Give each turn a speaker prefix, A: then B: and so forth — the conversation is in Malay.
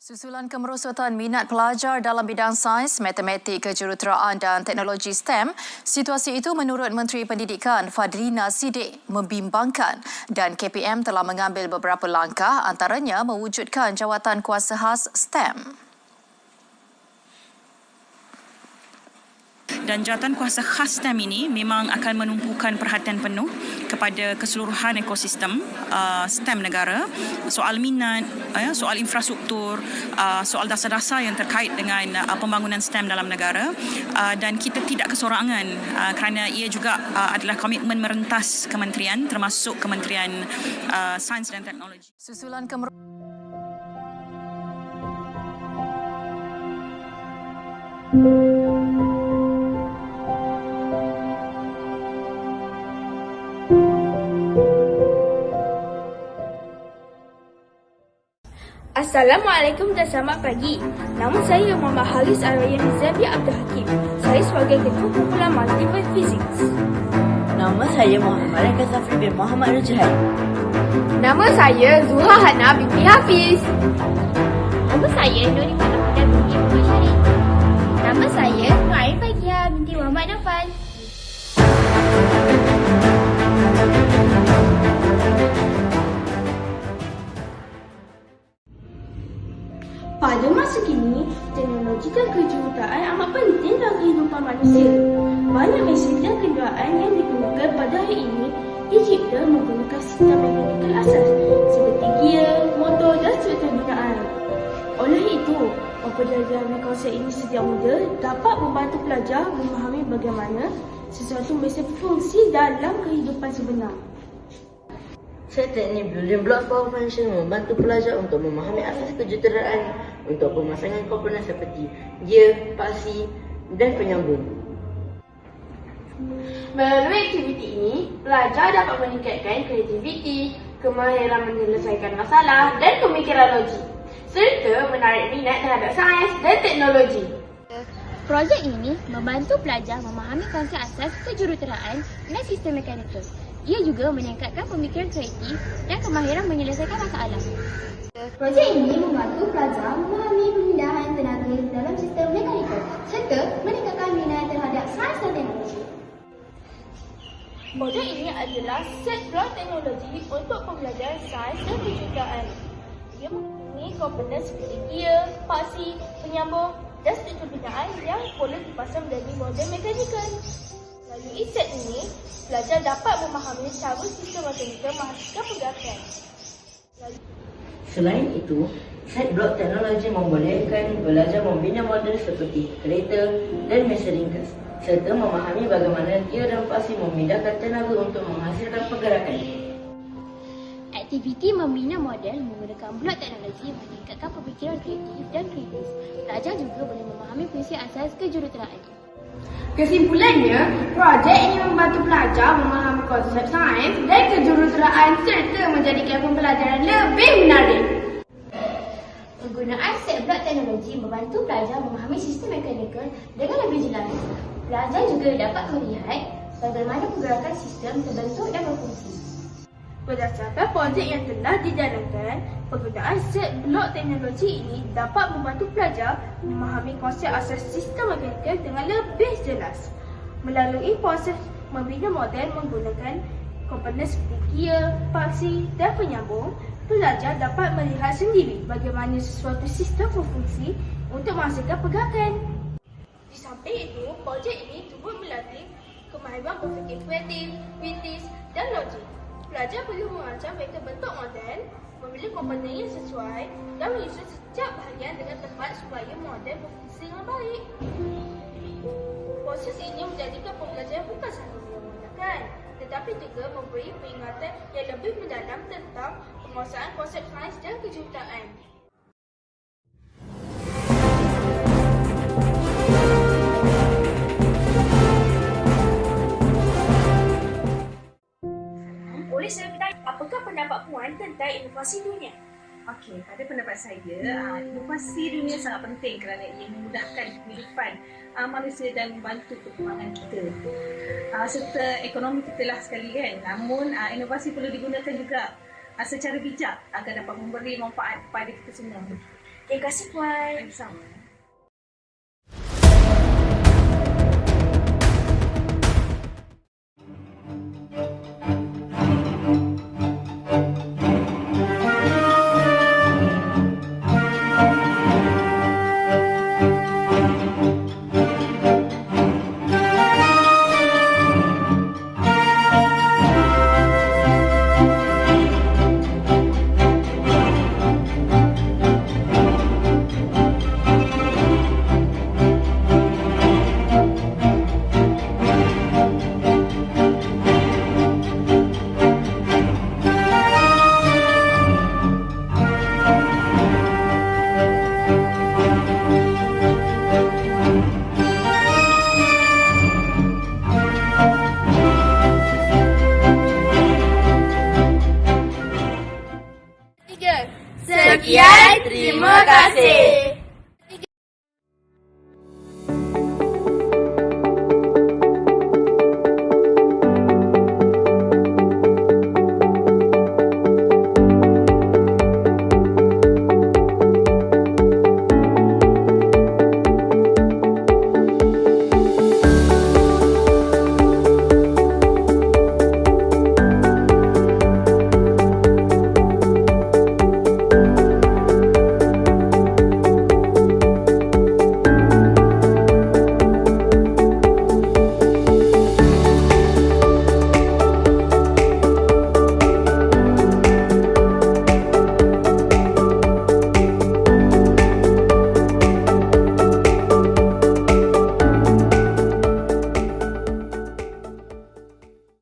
A: Susulan kemerosotan minat pelajar dalam bidang sains, matematik, kejuruteraan dan teknologi STEM, situasi itu menurut Menteri Pendidikan Fadlina Siddiq membimbangkan dan KPM telah mengambil beberapa langkah antaranya mewujudkan jawatan kuasa khas STEM.
B: Dan jawatan kuasa khas STEM ini memang akan menumpukan perhatian penuh kepada keseluruhan ekosistem STEM negara, soal minat, soal infrastruktur, soal dasar-dasar yang terkait dengan pembangunan STEM dalam negara, dan kita tidak kesorangan kerana ia juga adalah komitmen merentas kementerian termasuk Kementerian Sains dan Teknologi.
A: Susulan
C: Assalamualaikum dan selamat pagi. Nama saya Muhammad Halis Araya Nizami Abdul Hakim. Saya sebagai Ketua Kumpulan Multiple Physics.
D: Nama saya Muhammad Raka Safri bin Muhammad Rujhan.
C: Nama saya Zuha Hana binti Hafiz.
E: Nama saya Nuri Manahuda binti Muhammad Syarif. Nama saya Nuain Fagiha binti Muhammad Nafal.
C: Pada masa kini, teknologi dan kejuruteraan amat penting dalam kehidupan manusia. Banyak mesin dan kenderaan yang digunakan pada hari ini dicipta menggunakan sistem mekanikal asas seperti gear, motor dan struktur binaan. Oleh itu, mempelajari konsep ini sejak muda dapat membantu pelajar memahami bagaimana sesuatu mesin berfungsi dalam kehidupan sebenar.
D: Set teknik building block power function membantu pelajar untuk memahami asas kejuruteraan untuk pemasangan komponen seperti gear, paksi dan penyambung.
C: Melalui aktiviti ini, pelajar dapat meningkatkan kreativiti, kemahiran menyelesaikan masalah dan pemikiran logik, serta menarik minat terhadap sains dan teknologi.
E: Projek ini membantu pelajar memahami konsep asas kejuruteraan dan sistem mekanikal. Ia juga meningkatkan pemikiran kreatif dan kemahiran menyelesaikan masalah.
F: Projek ini membantu pelajar memahami pemindahan tenaga dalam sistem mekanikal serta meningkatkan minat terhadap sains dan teknologi.
C: Projek ini adalah set blok teknologi untuk pembelajaran sains dan kejuruteraan. Ia mempunyai komponen seperti gear, paksi, penyambung dan struktur binaan yang boleh dipasang menjadi model mekanikal. Melalui set ini, pelajar dapat memahami cara sistem mekanikal menghasilkan pergerakan.
D: Selain itu, set blok teknologi membolehkan belajar membina model seperti kereta dan mesin ringkas serta memahami bagaimana gear dan paksi memindahkan tenaga untuk menghasilkan pergerakan.
E: Aktiviti membina model menggunakan blok teknologi meningkatkan pemikiran kreatif dan kritis. Pelajar juga boleh memahami prinsip asas kejuruteraan.
C: Kesimpulannya, projek ini membantu pelajar memahami konsep sains dan kejuruteraan serta menjadikan pembelajaran lebih menarik.
F: Penggunaan set blok teknologi membantu pelajar memahami sistem mekanikal dengan lebih jelas. Pelajar juga dapat melihat bagaimana pergerakan sistem terbentuk dan berfungsi.
C: Berdasarkan projek yang telah dijalankan, penggunaan set blok teknologi ini dapat membantu pelajar memahami konsep asas sistem mekanikal dengan lebih jelas. Melalui proses membina model menggunakan komponen seperti gear, paksi dan penyambung, pelajar dapat melihat sendiri bagaimana sesuatu sistem berfungsi untuk menghasilkan pergerakan. Di samping itu, projek ini turut melatih kemahiran berfikir kreatif, kritis dan logik. Pelajar perlu merancang vektor bentuk model, memilih komponen yang sesuai dan menyusun setiap bahagian dengan tepat supaya model berfungsi dengan baik. Proses ini menjadikan pembelajaran bukan sahaja memudahkan, tetapi juga memberi peringatan yang lebih mendalam tentang penguasaan konsep sains dan kejuruteraan. Boleh saya bertanya, apakah pendapat Puan tentang inovasi dunia?
G: Okey, pada pendapat saya, inovasi dunia sangat penting kerana ia memudahkan kehidupan manusia dan membantu perkembangan kita. Serta ekonomi kita lah sekali kan. Namun, inovasi perlu digunakan juga secara bijak agar dapat memberi manfaat kepada kita semua.
C: Terima kasih Puan.
G: Sama.
C: Sekian, terima kasih.